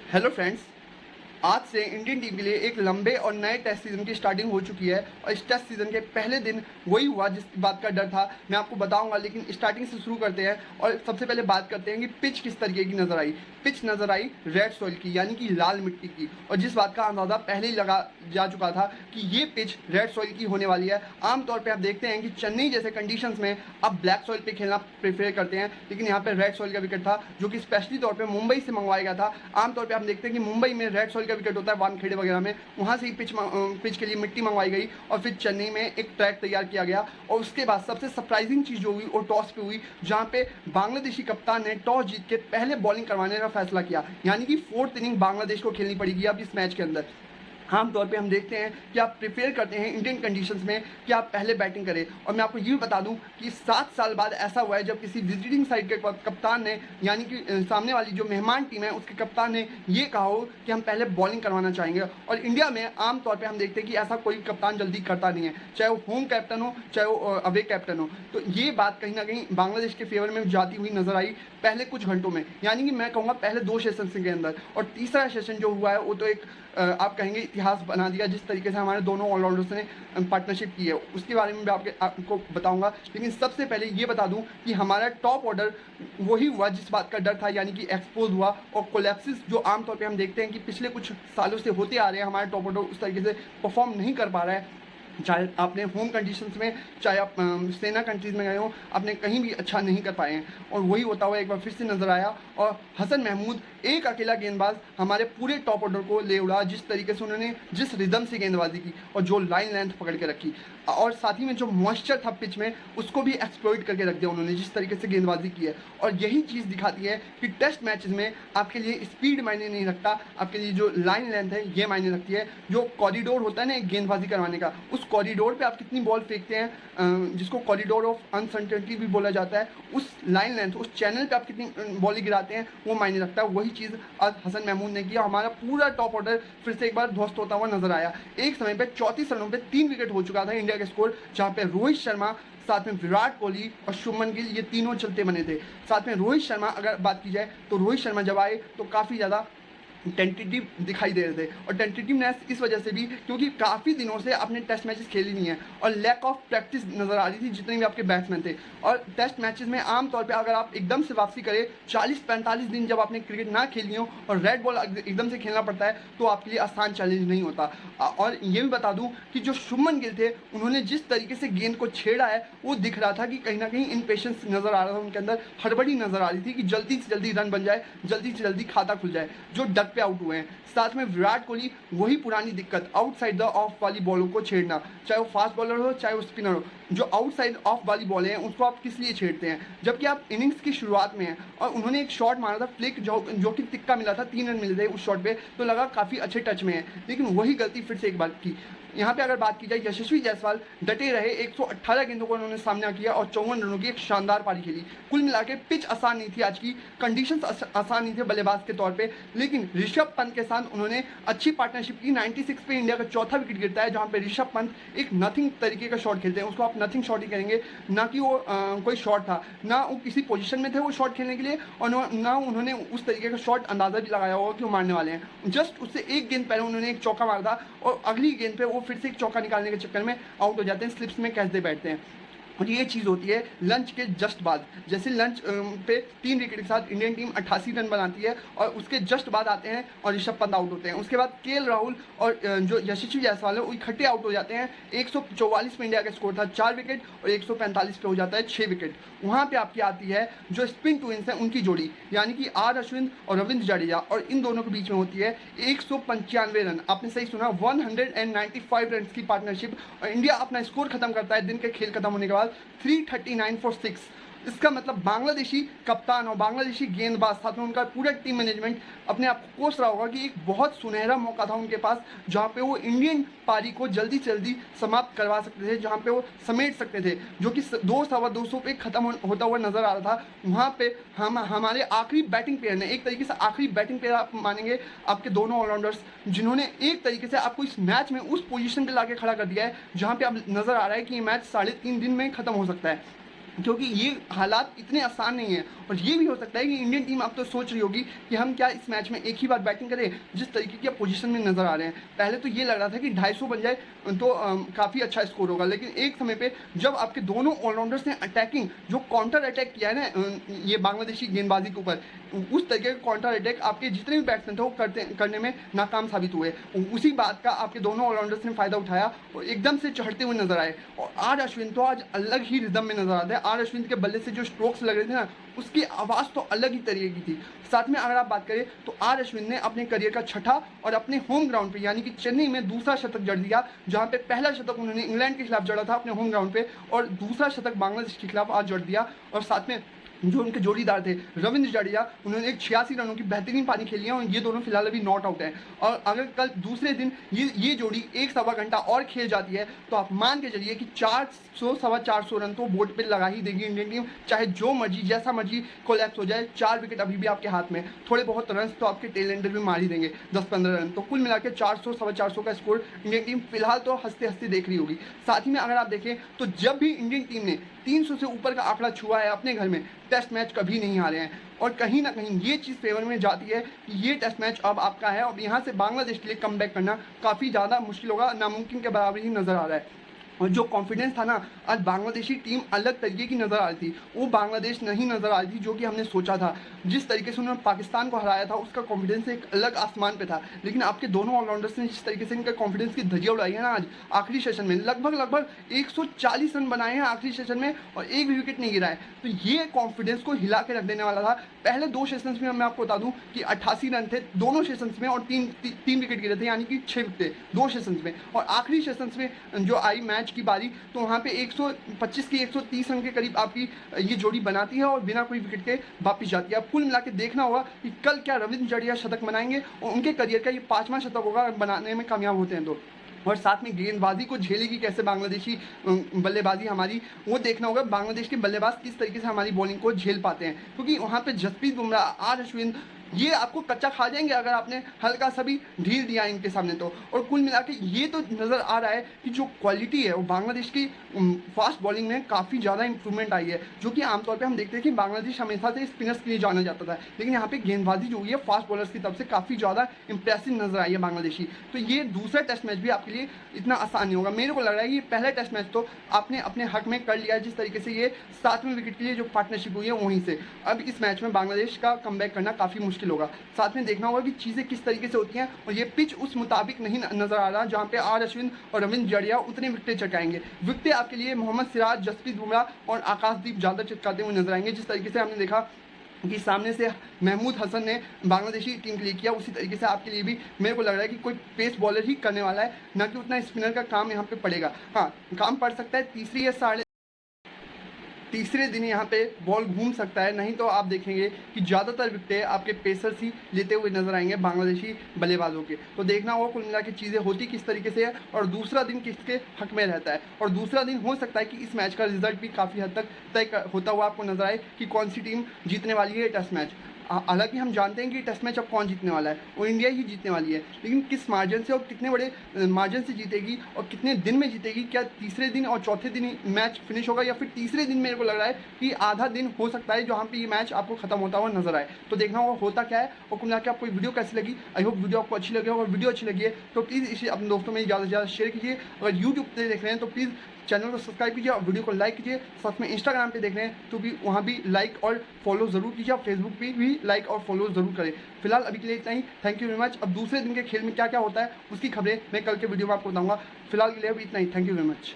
Hello friends. आज से Indian team के लिए एक लंबे और नए टेस्ट सीजन की स्टार्टिंग हो चुकी है और इस टेस्ट सीजन के पहले दिन वही हुआ जिस बात का डर था मैं आपको बताऊंगा, लेकिन स्टार्टिंग से शुरू करते हैं और सबसे पहले बात करते हैं कि पिच किस तरीके की नज़र आई। पिच नज़र आई रेड सॉइल की, यानी कि लाल मिट्टी की, और जिस बात का अंदाज़ा पहले ही लगा जा चुका था कि ये पिच रेड सॉइल की होने वाली है। आमतौर पर आप देखते हैं कि चेन्नई जैसे कंडीशंस में आप ब्लैक सॉइल पर खेलना प्रेफर करते हैं, लेकिन यहाँ पर रेड सॉइल का विकेट था जो कि स्पेशली तौर पर मुंबई से मंगवाया गया था। आमतौर पर आप देखते हैं कि मुंबई में रेड सॉइल का विकेट होता है वानखेड़े वगैरह में, वहाँ से ही पिच के लिए मिट्टी मंगवाई गई और फिर चेन्नई में एक ट्रैक तैयार किया गया। और उसके बाद सबसे सरप्राइजिंग चीज़ जो हुई वो टॉस पे हुई, जहाँ पे बांग्लादेशी कप्तान ने टॉस जीत के पहले बॉलिंग करवाने का फैसला किया, यानी कि 4th इनिंग बांग्लादेश को खेलनी पड़ेगी अब इस मैच के अंदर। आमतौर पे हम देखते हैं कि आप प्रिपेयर करते हैं इंडियन कंडीशंस में कि आप पहले बैटिंग करें, और मैं आपको ये भी बता दूं कि 7 साल बाद ऐसा हुआ है जब किसी विजिटिंग साइड के कप्तान ने, यानी कि सामने वाली जो मेहमान टीम है उसके कप्तान ने ये कहा हो कि हम पहले बॉलिंग करवाना चाहेंगे। और इंडिया में आमतौर पर हम देखते हैं कि ऐसा कोई कप्तान जल्दी करता नहीं है, चाहे वो होम कैप्टन हो चाहे वो अवे कैप्टन हो। तो ये बात कहीं ना कहीं बांग्लादेश के फेवर में जाती हुई नजर आई पहले कुछ घंटों में, यानी कि मैं कहूँगा पहले 2 सेशन के अंदर। और तीसरा सेशन जो हुआ है वो तो एक आप कहेंगे इतिहास बना दिया, जिस तरीके से हमारे दोनों ऑलराउंडर्स ने पार्टनरशिप की है उसके बारे में भी आपको बताऊंगा। लेकिन सबसे पहले ये बता दूं कि हमारा टॉप ऑर्डर वही हुआ जिस बात का डर था, यानी कि एक्सपोज हुआ। और कोलैप्सिस जो आमतौर पे हम देखते हैं कि पिछले कुछ सालों से होते आ रहे हैं, हमारा टॉप ऑर्डर उस तरीके से परफॉर्म नहीं कर पा रहा है, चाहे आपने होम कंडीशंस में चाहे आप सेना कंट्रीज़ में गए हो, आपने कहीं भी अच्छा नहीं कर पाए हैं। और वही होता हुआ एक बार फिर से नज़र आया और हसन महमूद एक अकेला गेंदबाज हमारे पूरे टॉप ऑर्डर को ले उड़ा, जिस तरीके से उन्होंने जिस रिदम से गेंदबाजी की और जो लाइन लेंथ पकड़ के रखी, और साथ ही में जो मॉइस्चर था पिच में उसको भी एक्सप्लॉइट करके रख दिया उन्होंने, जिस तरीके से गेंदबाजी की है। और यही चीज़ दिखाती है कि टेस्ट मैचेस में आपके लिए स्पीड मायने नहीं रखता, आपके लिए जो लाइन लेंथ है ये मायने रखती है। जो कॉरिडोर होता है ना एक गेंदबाजी करवाने का, उस कॉरिडोर पे आप कितनी बॉल फेंकते हैं, जिसको कॉरिडोर ऑफ अनसर्टेनिटी भी बोला जाता है, उस लाइन लेंथ उस चैनल पे आप कितनी बॉल गिराते हैं वो मायने रखता है। वही चीज़ आज हसन महमूद ने किया, हमारा पूरा टॉप ऑर्डर फिर से एक बार ध्वस्त होता हुआ नजर आया। एक समय पे 34 रनों पे 3 विकेट हो चुका था इंडिया का स्कोर, जहाँ पे रोहित शर्मा साथ में विराट कोहली और शुभमन गिल ये तीनों चलते बने थे। साथ में रोहित शर्मा अगर बात की जाए तो रोहित शर्मा जब आए तो काफ़ी ज़्यादा टेंटेटिव दिखाई दे रहे थे, और टेंटेटिवनेस इस वजह से भी क्योंकि काफ़ी दिनों से आपने टेस्ट मैचेस खेली नहीं है और लैक ऑफ प्रैक्टिस नज़र आ रही थी जितने भी आपके बैट्समैन थे। और टेस्ट मैचेस में आमतौर पे अगर आप एकदम से वापसी करें 40-45 दिन जब आपने क्रिकेट ना खेली हो और रेड बॉल एकदम से खेलना पड़ता है तो आपके लिए आसान चैलेंज नहीं होता। और ये भी बता दूं कि जो शुभमन गिल थे उन्होंने जिस तरीके से गेंद को छेड़ा है वो दिख रहा था कि कहीं ना कहीं इनपेशेंस नज़र आ रहा था, उनके अंदर हड़बड़ी नज़र आ रही थी कि जल्दी से जल्दी रन बन जाए, जल्दी से जल्दी खाता खुल जाए, जो डक पे आउट हुए हैं। साथ में विराट कोहली वही पुरानी दिक्कत, आउटसाइड द ऑफ वाली बॉलों को छेड़ना, चाहे वो फास्ट बॉलर हो चाहे वो स्पिनर हो, जो आउटसाइड ऑफ वाली बॉलें हैं उसको आप किस लिए छेड़ते हैं, जबकि आप इनिंग्स की शुरुआत में हैं। और उन्होंने एक शॉट मारा था फ्लिक जो कि तिक्का मिला था, 3 रन मिले थे उस शॉट पे, तो लगा काफ़ी अच्छे टच में है, लेकिन वही गलती फिर से एक बार की। यहाँ पे अगर बात की जाए यशस्वी जायसवाल डटे रहे, 118 गेंदों को उन्होंने सामना किया और 54 रनों की एक शानदार पारी खेली। कुल मिला के पिच आसान नहीं थी, आज की कंडीशंस आसान नहीं थे बल्लेबाज के तौर पे, लेकिन ऋषभ पंत के साथ उन्होंने अच्छी पार्टनरशिप की। 96 पे इंडिया का चौथा विकेट गिरता है, जहाँ पे ऋषभ पंत एक नथिंग तरीके का शॉट खेलते हैं, उसको आप नथिंग शॉट ही करेंगे, ना कि वो कोई शॉट था, ना वो किसी पोजीशन में थे वो शॉट खेलने के लिए, और ना उन्होंने उस तरीके का शॉट अंदाजा भी लगाया होगा कि वो मारने वाले हैं। जस्ट उससे एक गेंद पहले उन्होंने एक चौका मारा था और अगली गेंद पे वो फिर से एक चौका निकालने के चक्कर में आउट हो जाते हैं, स्लिप्स में कैच दे बैठते हैं। और ये चीज़ होती है लंच के जस्ट बाद, जैसे लंच पे 3 विकेट के साथ इंडियन टीम 88 रन बनाती है और उसके जस्ट बाद आते हैं और ऋषभ पंत आउट होते हैं। उसके बाद केएल राहुल और जो यशस्वी जायसवाल है वो इकट्ठे आउट हो जाते हैं। 144 पे इंडिया का स्कोर था, 4 विकेट, और 145 पे हो जाता है 6 विकेट। वहाँ पे आपकी आती है जो स्पिन ट्विंस है उनकी जोड़ी, यानी कि आर अश्विन और रविंद्र जडेजा, और इन दोनों के बीच में होती है 195 रन, आपने सही सुना, 195 रन की पार्टनरशिप, और इंडिया अपना स्कोर खत्म करता है दिन के खेल खत्म होने के बाद 339 फॉर 6। इसका मतलब बांग्लादेशी कप्तान और बांग्लादेशी गेंदबाज साथ में उनका पूरा टीम मैनेजमेंट अपने आप को कोस रहा होगा कि एक बहुत सुनहरा मौका था उनके पास, जहां पे वो इंडियन पारी को जल्दी से जल्दी समाप्त करवा सकते थे, जहां पे वो समेट सकते थे, जो कि 200-250 पे खत्म होता हुआ नजर आ रहा था। वहां पे हमारे आखिरी बैटिंग प्लेयर ने, एक तरीके से आखिरी बैटिंग प्लेयर आप मानेंगे आपके दोनों ऑलराउंडर्स, जिन्होंने एक तरीके से आपको इस मैच में उस पोजीशन पे लाके खड़ा कर दिया है जहां पे अब नजर आ रहा है कि ये मैच 3.5 दिन में खत्म हो सकता है। क्योंकि ये हालात इतने आसान नहीं हैं। और ये भी हो सकता है कि इंडियन टीम अब तो सोच रही होगी कि हम क्या इस मैच में एक ही बार बैटिंग करें, जिस तरीके की पोजीशन में नज़र आ रहे हैं। पहले तो ये लग रहा था कि 250 बन जाए तो काफ़ी अच्छा स्कोर होगा, लेकिन एक समय पे जब आपके दोनों ऑलराउंडर्स ने अटैकिंग जो काउंटर अटैक किया है ना ये बांग्लादेशी गेंदबाजी के ऊपर, उस तरीके का काउंटर अटैक आपके जितने भी बैट्समैन थे वो करने में नाकाम साबित हुए। उसी बात का आपके दोनों ऑलराउंडर्स ने फ़ायदा उठाया और एकदम से चढ़ते हुए नजर आए। और आर अश्विन तो आज अलग ही रिदम में नजर आते हैं। आर अश्विन के बल्ले से जो स्ट्रोक्स लग रहे थे ना, उसकी आवाज़ तो अलग ही तरीके की थी। साथ में अगर आप बात करें तो आर अश्विन ने अपने करियर का छठा और अपने होम ग्राउंड पे यानी कि चेन्नई में दूसरा शतक जड़ दिया, जहां पे पहला शतक उन्होंने इंग्लैंड के खिलाफ जड़ा था अपने होम ग्राउंड पे, और दूसरा शतक बांग्लादेश के खिलाफ आज जड़ दिया। और साथ में जो उनके जोड़ीदार थे रविंद्र जडेजा, उन्होंने एक 86 रनों की बेहतरीन पारी खेली है और ये दोनों फिलहाल अभी नॉट आउट हैं। और अगर कल दूसरे दिन ये जोड़ी एक सवा घंटा और खेल जाती है तो आप मान के चलिए कि 400 सवा 400 रन तो बोर्ड पे लगा ही देगी इंडियन टीम, चाहे जो मर्जी जैसा मर्जी कोलैप्स हो जाए। 4 विकेट अभी भी आपके हाथ में, थोड़े बहुत रन तो आपके टेल एंडर भी मार ही देंगे 10-15 रन। तो कुल मिला के 400 सवा 400 का स्कोर इंडियन टीम फिलहाल तो हंसते हंसते देख रही होगी। साथ ही में अगर आप देखें तो जब भी इंडियन टीम ने 300 से ऊपर का आंकड़ा छुआ है अपने घर में, टेस्ट मैच कभी नहीं हारे हैं। और कहीं ना कहीं ये चीज़ फेवर में जाती है कि ये टेस्ट मैच अब आपका है और यहाँ से बांग्लादेश के लिए कम बैक करना काफ़ी ज़्यादा मुश्किल होगा, नामुमकिन के बराबर ही नज़र आ रहा है। और जो कॉन्फिडेंस था ना, आज बांग्लादेशी टीम अलग तरीके की नज़र आ रही थी। वो बांग्लादेश नहीं नज़र आ रही थी जो कि हमने सोचा था। जिस तरीके से उन्होंने पाकिस्तान को हराया था उसका कॉन्फिडेंस एक अलग आसमान पे था। लेकिन आपके दोनों ऑलराउंडर्स ने जिस तरीके से इनका कॉन्फिडेंस की धज्जियां उड़ाई है ना, आज आखिरी सेशन में लगभग 140 रन बनाए हैं आखिरी सेशन में और एक भी विकेट नहीं गिरा है। तो ये कॉन्फिडेंस को हिला के रख देने वाला था। पहले 2 सेशंस में मैं आपको बता दूं कि 88 रन थे दोनों सेशंस में और तीन विकेट गिरे थे, यानी कि 6 विकेट 2 सेशंस में। और आखिरी सेशंस में जो आई मैच की बारी, तो वहाँ पे 125 की 130 रन के करीब आपकी ये जोड़ी बनाती है और बिना कोई विकेट के वापस जाती है। अब कुल मिला के देखना होगा कि कल क्या रविंद्र जडेजा शतक बनाएंगे और उनके करियर का ये 5वां शतक होगा बनाने में कामयाब होते हैं तो। और साथ में गेंदबाजी को झेलेगी कैसे बांग्लादेशी बल्लेबाजी हमारी, वो देखना होगा बांग्लादेश के बल्लेबाज किस तरीके से हमारी बॉलिंग को झेल पाते हैं। क्योंकि वहाँ पे जसप्रीत बुमराह, आर अश्विन, ये आपको कच्चा खा जाएंगे अगर आपने हल्का सा भी ढील दिया इनके सामने तो। और कुल मिला के ये तो नज़र आ रहा है कि जो क्वालिटी है वो बांग्लादेश की फास्ट बॉलिंग में काफ़ी ज़्यादा इंप्रूवमेंट आई है, जो कि आमतौर पे हम देखते हैं कि बांग्लादेश हमेशा से स्पिनर्स के लिए जाना जाता था, लेकिन यहाँ पे गेंदबाजी जो हुई है फास्ट बॉलर्स की तरफ से काफ़ी ज़्यादा इंप्रेसिव नजर आई है बांग्लादेशी। तो ये दूसरा टेस्ट मैच भी आपके लिए इतना आसान नहीं होगा। मेरे को लग रहा है कि पहला टेस्ट मैच तो आपने अपने हक में कर लिया है, जिस तरीके से ये 7वें विकेट के लिए जो पार्टनरशिप हुई है वहीं से। अब इस मैच में बांग्लादेश का कमबैक करना काफ़ी मुश्किल होगा। साथ में देखना होगा कि चीज़ें किस तरीके से होती हैं और ये पिच उस मुताबिक नहीं नजर आ रहा जहां पे आर अश्विन और रविंद्र जडेजा उतने विकेटें चटकाएंगे। विकेटें आपके लिए मोहम्मद सिराज, जसप्रीत बुमराह और आकाशदीप ज़्यादा चटकाते हुए नजर आएंगे। जिस तरीके से हमने देखा कि सामने से महमूद हसन ने बांग्लादेशी टीम के लिए किया, उसी तरीके से आपके लिए भी मेरे को लग रहा है कि कोई पेस बॉलर ही करने वाला है, ना कि उतना स्पिनर का काम यहाँ पे पड़ेगा। हाँ, काम पड़ सकता है तीसरे दिन यहाँ पे बॉल घूम सकता है, नहीं तो आप देखेंगे कि ज़्यादातर विकेटें आपके पेसर्स ही लेते हुए नजर आएंगे बांग्लादेशी बल्लेबाजों के। तो देखना होगा कुल मिला के चीज़ें होती किस तरीके से है और दूसरा दिन किसके हक में रहता है। और दूसरा दिन हो सकता है कि इस मैच का रिजल्ट भी काफ़ी हद तक तय होता हुआ आपको नजर आए कि कौन सी टीम जीतने वाली है टेस्ट मैच। हालांकि हम जानते हैं कि टेस्ट मैच अब कौन जीतने वाला है, वो इंडिया ही जीतने वाली है, लेकिन किस मार्जिन से और कितने बड़े मार्जिन से जीतेगी और कितने दिन में जीतेगी, क्या तीसरे दिन और चौथे दिन ही मैच फिनिश होगा या फिर तीसरे दिन मेरे को लग रहा है कि आधा दिन हो सकता है जहाँ पे ये मैच आपको खत्म होता हुआ नजर आए। तो देखना होगा होता क्या है। और कुल मिलाकर आपको वीडियो कैसी लगी, आई होप वीडियो आपको अच्छी लगी। अगर वीडियो अच्छी लगी है तो प्लीज़ इसे अपने दोस्तों में ज़्यादा से ज़्यादा शेयर कीजिए। अगर यूट्यूब पर देख रहे हैं तो प्लीज़ चैनल को सब्सक्राइब कीजिए और वीडियो को लाइक कीजिए। साथ में इंस्टाग्राम पे देख रहे हैं तो भी वहाँ भी लाइक और फॉलो ज़रूर कीजिए। और फेसबुक पे भी लाइक और फॉलो ज़रूर करें। फिलहाल अभी के लिए इतना ही, थैंक यू वेरी मच। अब दूसरे दिन के खेल में क्या क्या होता है उसकी खबरें मैं कल के वीडियो में आपको बताऊँगा। फिलहाल के लिए अभी इतना ही, थैंक यू वेरी मच।